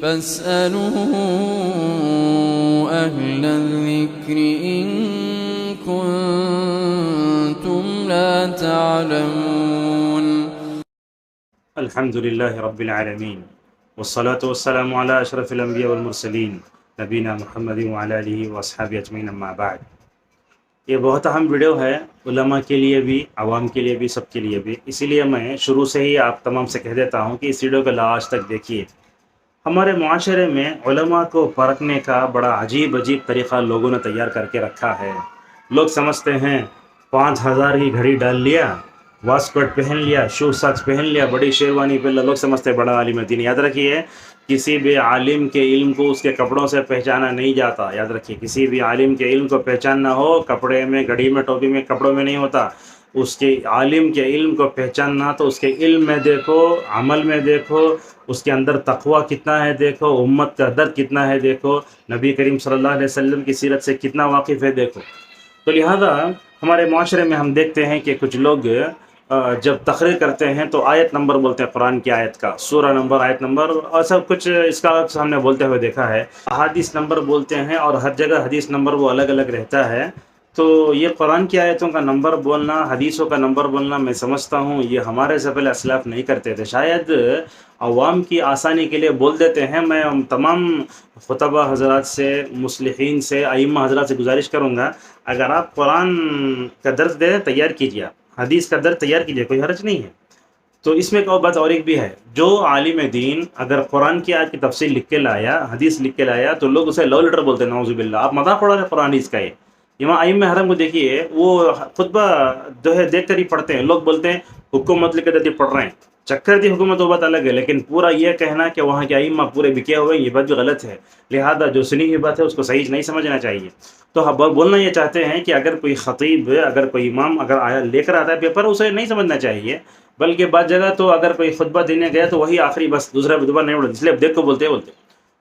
فاسألوا أهل الذكر إن كنتم لا تعلمون. الحمد لله رب العالمين والصلاة والسلام على أشرف الأنبياء والمرسلين نبینا محمد وعلى آلہ واصحابہ اجمعین اما بعد. یہ بہت اہم ویڈیو ہے علماء کے لیے بھی، عوام کے لیے بھی، سب کے لیے بھی. اسی لیے میں شروع سے ہی آپ تمام سے کہہ دیتا ہوں کہ اس ویڈیو کو لاسٹ تک دیکھیے. ہمارے معاشرے میں علماء کو پرکھنے کا بڑا عجیب طریقہ لوگوں نے تیار کر کے رکھا ہے. لوگ سمجھتے ہیں 5000 کی گھڑی ڈال لیا، واسکٹ پہن لیا، شو ساکس پہن لیا، بڑی شیروانی پہن لیا، لوگ سمجھتے ہیں بڑا عالم دین. یاد رکھیے کسی بھی عالم کے علم کو اس کے کپڑوں سے پہچانا نہیں جاتا. یاد رکھیے کسی بھی عالم کے علم کو پہچاننا ہو کپڑے میں، گھڑی میں، ٹوپی میں، کپڑوں میں نہیں ہوتا. اس کے عالم کے علم کو پہچاننا تو اس کے علم میں دیکھو، عمل میں دیکھو، اس کے اندر تقوی کتنا ہے دیکھو، امت کا درد کتنا ہے دیکھو، نبی کریم صلی اللہ علیہ وسلم کی سیرت سے کتنا واقف ہے دیکھو. تو لہذا ہمارے معاشرے میں ہم دیکھتے ہیں کہ کچھ لوگ جب تقریر کرتے ہیں تو آیت نمبر بولتے ہیں، قرآن کی آیت کا سورہ نمبر، آیت نمبر اور سب کچھ اس کا ہم نے بولتے ہوئے دیکھا ہے. احادیث نمبر بولتے ہیں اور ہر جگہ حدیث نمبر وہ الگ الگ رہتا ہے. تو یہ قرآن کی آیتوں کا نمبر بولنا، حدیثوں کا نمبر بولنا، میں سمجھتا ہوں یہ ہمارے سے پہلے اسلاف نہیں کرتے تھے. شاید عوام کی آسانی کے لیے بول دیتے ہیں. میں تمام خطبہ حضرات سے، مصلحین سے، ائمہ حضرات سے گزارش کروں گا اگر آپ قرآن کا درس دے تیار کیجیے، حدیث کا درس تیار کیجیے، کوئی حرج نہیں ہے. تو اس میں ایک اور بات اور ایک بھی ہے، جو عالم دین اگر قرآن کی آیت کی تفسیر لکھ کے لایا، حدیث لکھ کے لایا تو لوگ اسے لو لیٹر بولتے ہیں. نعوذ باللہ، آپ مذاق اڑا رہے ہیں قرآن حدیث کا. یہ امام ائمہ حرم کو دیکھیے، وہ خطبہ جو ہے دیکھ کر ہی پڑھتے ہیں. لوگ بولتے ہیں حکومت لکھ کر پڑھ رہے ہیں، چکر دی حکومت وہ بات الگ ہے، لیکن پورا یہ کہنا کہ وہاں کے ائمہ پورے بکے ہوئے یہ بات بھی غلط ہے. لہذا جو سنی ہوئی بات ہے اس کو صحیح نہیں سمجھنا چاہیے. تو ہم بولنا یہ چاہتے ہیں کہ اگر کوئی خطیب، اگر کوئی امام اگر آیا لے کر آتا ہے پیپر، اسے نہیں سمجھنا چاہیے. بلکہ بعض جگہ تو اگر کوئی خطبہ دینے گیا تو وہی آخری، بس دوسرا دوبارہ نہیں بولتے، اس لیے اب دیکھ کو بولتے.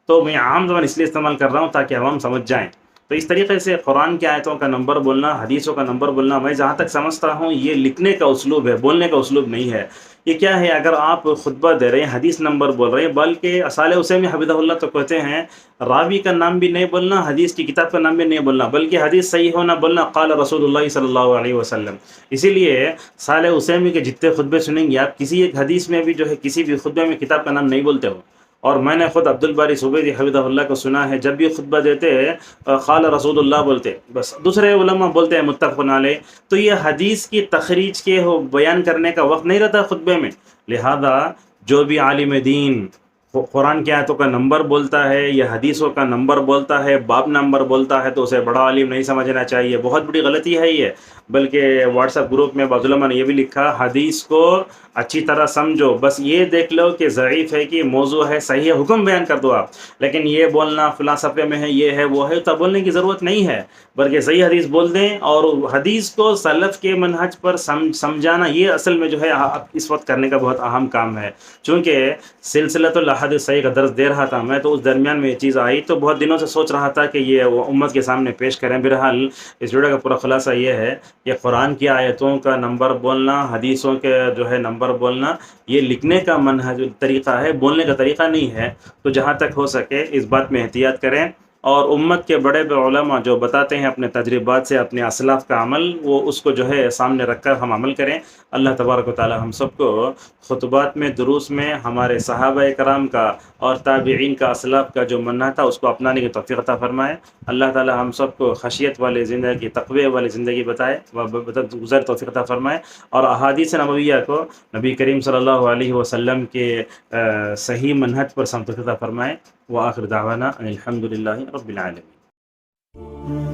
تو میں عام زبان اس لیے استعمال کر رہا ہوں تاکہ عوام سمجھ جائیں. تو اس طریقے سے قرآن کی آیتوں کا نمبر بولنا، حدیثوں کا نمبر بولنا، میں جہاں تک سمجھتا ہوں یہ لکھنے کا اسلوب ہے، بولنے کا اسلوب نہیں ہے. یہ کیا ہے، اگر آپ خطبہ دے رہے ہیں، حدیث نمبر بول رہے ہیں، بلکہ صالح حسینی حفظہ اللہ تو کہتے ہیں راوی کا نام بھی نہیں بولنا، حدیث کی کتاب کا نام بھی نہیں بولنا، بلکہ حدیث صحیح ہونا بولنا قال رسول اللہ صلی اللہ علیہ وسلم. اسی لیے صالح حسینی کے جتنے خطبے سنیں گے آپ، کسی ایک حدیث میں بھی جو ہے، کسی بھی خطبے میں کتاب کا نام نہیں بولتے ہو. اور میں نے خود عبدالباری صوبیدی حفظہ اللہ کو سنا ہے، جب بھی خطبہ دیتے قال رسول اللہ بولتے، بس. دوسرے علماء بولتے ہیں متفق علیہ. تو یہ حدیث کی تخریج کے بیان کرنے کا وقت نہیں رہتا خطبے میں. لہذا جو بھی عالم دین قرآن کی آیتوں کا نمبر بولتا ہے یا حدیثوں کا نمبر بولتا ہے، باب نمبر بولتا ہے، تو اسے بڑا عالم نہیں سمجھنا چاہیے. بہت بڑی غلطی ہے یہ. بلکہ واٹس ایپ گروپ میں بعض علماء نے یہ بھی لکھا، حدیث کو اچھی طرح سمجھو، بس یہ دیکھ لو کہ ضعیف ہے کہ موضوع ہے، صحیح ہے، حکم بیان کر دو آپ. لیکن یہ بولنا فلاں صفحے میں ہے، یہ ہے، وہ ہے، تو بولنے کی ضرورت نہیں ہے. بلکہ صحیح حدیث بول دیں اور حدیث کو سلف کے منہج پر سمجھانا، یہ اصل میں جو ہے اس وقت کرنے کا بہت اہم کام ہے. چونکہ سلسلۃ الاحادیث صحیح کا درس دے رہا تھا میں، تو اس درمیان میں یہ چیز آئی، تو بہت دنوں سے سوچ رہا تھا کہ یہ امت کے سامنے پیش کریں. بہرحال اس ویڈیو کا پورا خلاصہ یہ ہے کہ قرآن کی آیتوں کا نمبر بولنا، حدیثوں کے جو ہے نمبر بولنا، یہ لکھنے کا منہج طریقہ ہے، بولنے کا طریقہ نہیں ہے. تو جہاں تک ہو سکے اس بات میں احتیاط کریں. اور امت کے بڑے علماء جو بتاتے ہیں اپنے تجربات سے، اپنے اسلاف کا عمل، وہ اس کو جو ہے سامنے رکھ کر ہم عمل کریں. اللہ تبارک و تعالی ہم سب کو خطبات میں، دروس میں ہمارے صحابہ کرام کا اور تابعین کا، اسلاف کا جو منہج تھا اس کو اپنانے کی توفیق عطا فرمائے. اللہ تعالی ہم سب کو خشیت والی زندگی، تقوی والی زندگی بتائے، گزر توفیق عطا فرمائے. اور احادیث نبویہ کو نبی کریم صلی اللہ علیہ وسلم کے صحیح منہج پر توفیق عطا فرمائے. وآخر دعوانا ان الحمد للہ رب العالمین.